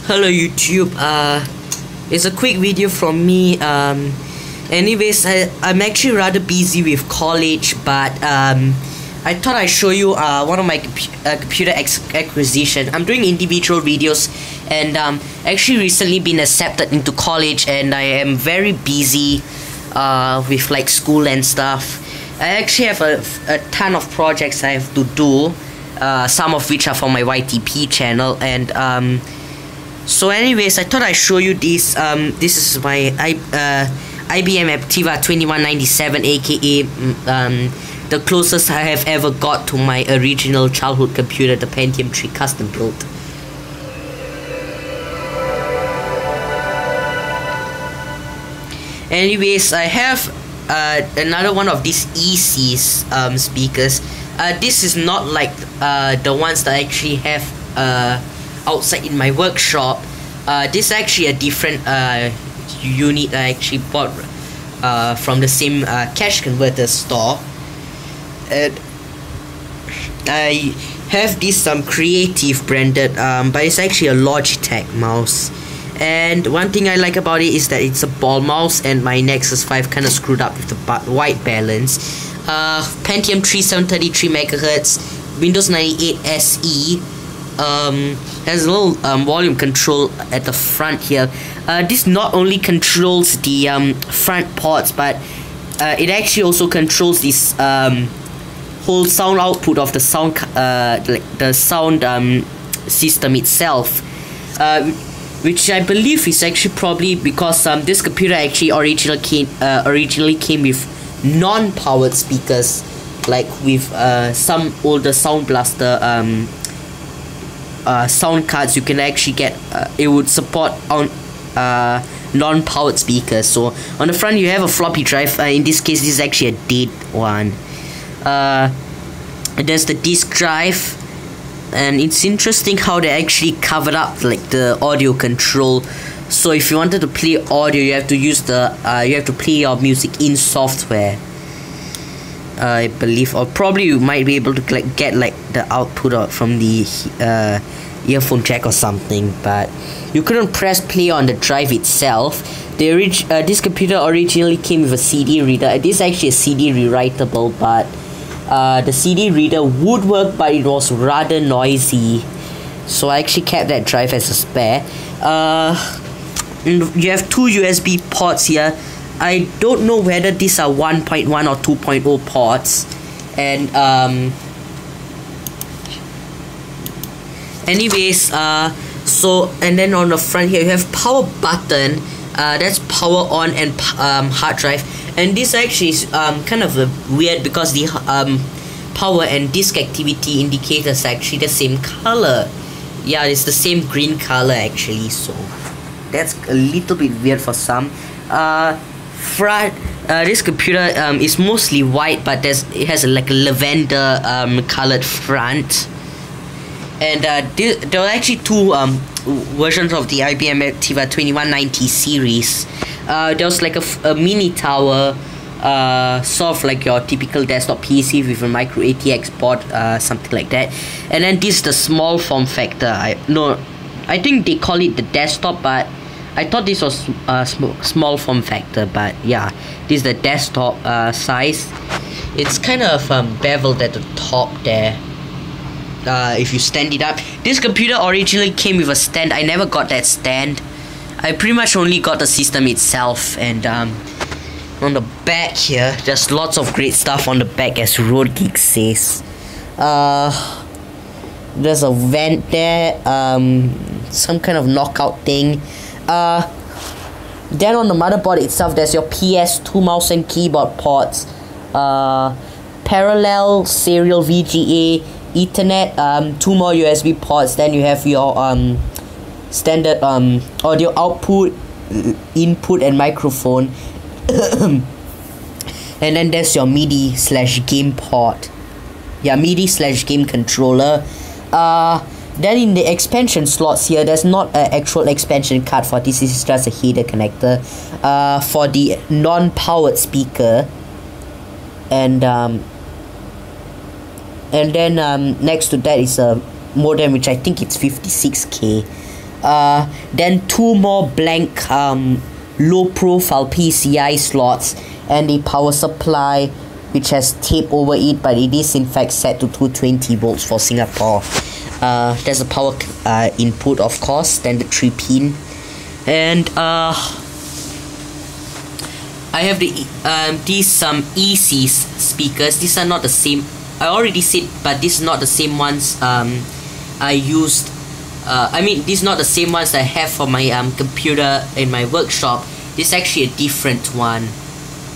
Hello YouTube, it's a quick video from me. Anyways, I'm actually rather busy with college, but I thought I'd show you one of my computer acquisition. I'm doing individual videos, and actually recently been accepted into college, and I am very busy with like school and stuff. I actually have a ton of projects I have to do, some of which are for my YTP channel, and so anyways, I thought I'd show you this. This is my IBM Aptiva 2197, aka the closest I have ever got to my original childhood computer, the Pentium 3 custom built. Anyways, I have another one of these ECs speakers. This is not like the ones that I actually have outside in my workshop. This is actually a different unit I actually bought from the same cash converter store. And I have this creative branded, but it's actually a Logitech mouse. And one thing I like about it is that it's a ball mouse, and my Nexus 5 kind of screwed up with the white balance. Pentium 3 733 MHz, Windows 98 SE. Has a little volume control at the front here. This not only controls the front ports, but it actually also controls this whole sound output of the sound like the sound system itself, which I believe is actually probably because this computer actually originally came with non-powered speakers, like with some older Sound Blaster sound cards. You can actually get it would support on non-powered speakers. So on the front you have a floppy drive. In this case, this is actually a dead one. There's the disk drive, and it's interesting how they actually covered up like the audio control. So if you wanted to play audio, you have to use the you have to play your music in software, I believe, or probably you might be able to get like the output from the earphone jack or something, but you couldn't press play on the drive itself. This computer originally came with a CD reader. It is actually a CD rewritable, but the CD reader would work, but it was rather noisy, so I actually kept that drive as a spare. You have two USB ports here. I don't know whether these are 1.1 or 2.0 ports, and anyways, so, and then on the front here you have power button, that's power on, and hard drive. And this actually is kind of weird because the power and disk activity indicators are actually the same color. Yeah, it's the same green color actually, so that's a little bit weird for some. This computer is mostly white, but it has like a lavender colored front. And there are actually two versions of the IBM Aptiva 2190 series. There was like a mini tower, sort of like your typical desktop PC with a micro ATX board, something like that. And then this is the small form factor. I think they call it the desktop, but I thought this was small form factor. But yeah, this is the desktop size. It's kind of beveled at the top there. If you stand it up, this computer originally came with a stand. I never got that stand. I pretty much only got the system itself. And on the back here, there's lots of great stuff on the back, as Road Geek says. There's a vent there, some kind of knockout thing. Then on the motherboard itself, there's your PS2 mouse and keyboard ports, parallel serial VGA, Ethernet, two more USB ports. Then you have your standard audio output, input, and microphone. And then there's your MIDI/game port. Yeah, MIDI/game controller. Then in the expansion slots here, there's not an actual expansion card for this. This is just a header connector for the non-powered speaker. And then next to that is a modem, which I think it's 56K. then 2 more blank low profile PCI slots, and a power supply which has tape over it, but it is in fact set to 220 volts for Singapore. There's a power input, of course, standard 3-pin, and I have these ECs speakers. These are not the same. I already said, but these are not the same ones I used. I mean, these are not the same ones I have for my computer in my workshop. This is actually a different one.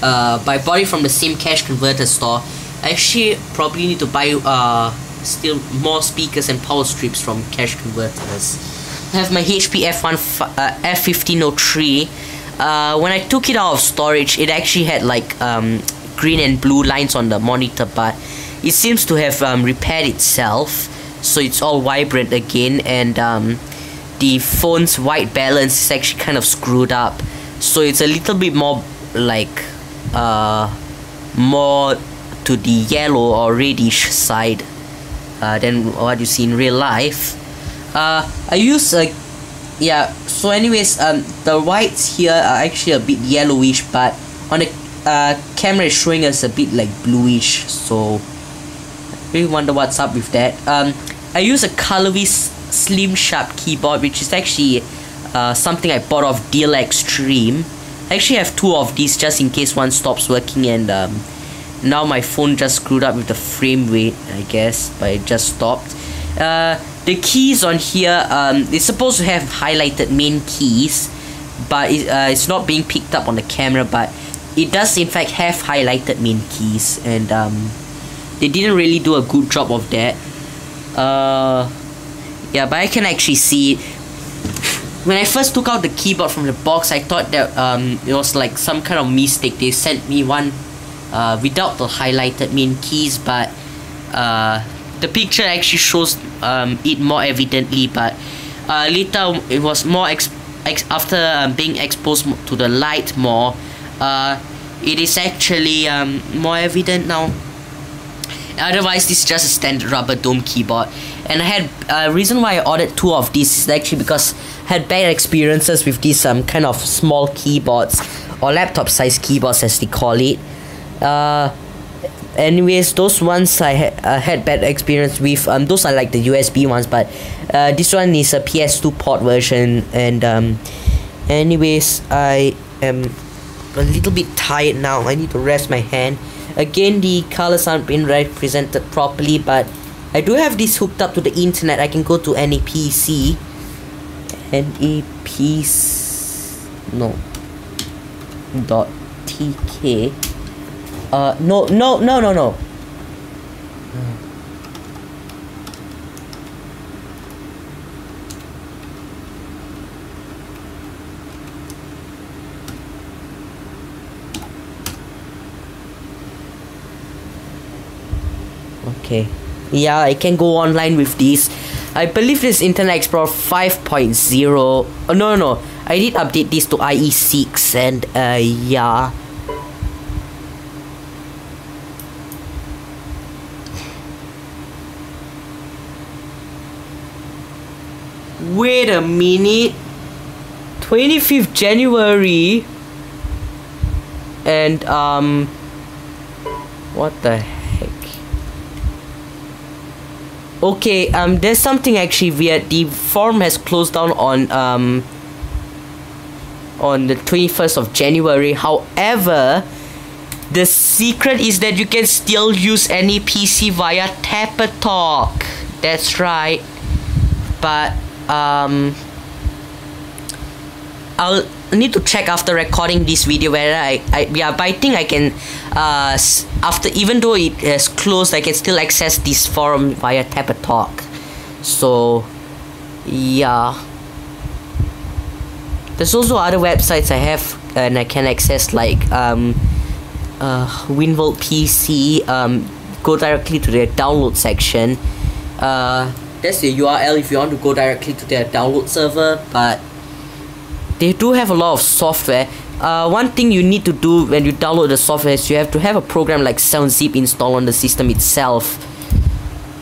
But I bought it from the same cash converter store. I actually probably need to buy still more speakers and power strips from cash converters. I have my HP F1503. When I took it out of storage, it actually had like green and blue lines on the monitor, but it seems to have repaired itself, so it's all vibrant again, and the phone's white balance is actually kind of screwed up, so it's a little bit more like more to the yellow or reddish side than what you see in real life. I use yeah, so anyways, the whites here are actually a bit yellowish, but on the camera it's showing us a bit like bluish, so I really wonder what's up with that. I use a colorless slim sharp keyboard, which is actually something I bought off Deal Extreme. I actually have 2 of these just in case one stops working, and now my phone just screwed up with the frame rate, I guess, but it just stopped. The keys on here, it's supposed to have highlighted main keys, but it's not being picked up on the camera, but it does in fact have highlighted main keys, and they didn't really do a good job of that. Yeah, but I can actually see it. When I first took out the keyboard from the box, I thought that it was like some kind of mistake. They sent me one without the highlighted main keys, but the picture actually shows it more evidently, but later it was more after being exposed to the light more, it is actually more evident now. Otherwise, this is just a standard rubber dome keyboard, and I had reason why I ordered 2 of these is actually because I had bad experiences with these kind of small keyboards, or laptop size keyboards as they call it. Anyways, those ones I had bad experience with. Those are like the USB ones, but this one is a PS2 port version, and anyways, I am a little bit tired now. I need to rest my hand. Again, the colors aren't being represented properly, but I do have this hooked up to the internet. I can go to any PC. .tk. No. Okay, yeah, I can go online with this. I believe this Internet Explorer 5.0. Oh, no, I did update this to IE6, and yeah. Wait a minute. 25th January. And what the heck? Okay, there's something actually weird. The forum has closed down on the 21st of January. However, the secret is that you can still use any PC via Tap a Talk. That's right. But I'll need to check after recording this video whether but I think I can after, even though it has closed, I can still access this forum via Tap a Talk. So yeah, there's also other websites I have and I can access, like WinVolt PC. Go directly to their download section. That's the URL if you want to go directly to their download server, but they do have a lot of software. One thing you need to do when you download the software is you have to have a program like SoundZip installed on the system itself.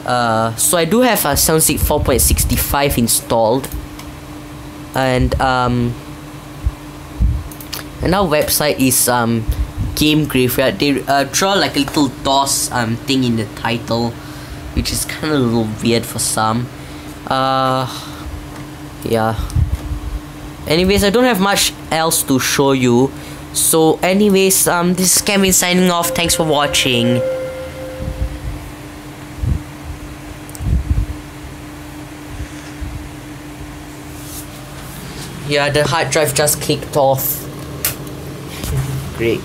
So I do have a SoundZip 4.65 installed. and our website is Game Graveyard. They draw like a little DOS thing in the title, which is kind of a little weird for some. Yeah. Anyways, I don't have much else to show you. So anyways, this is Kevin signing off. Thanks for watching. Yeah, the hard drive just clicked off. Great.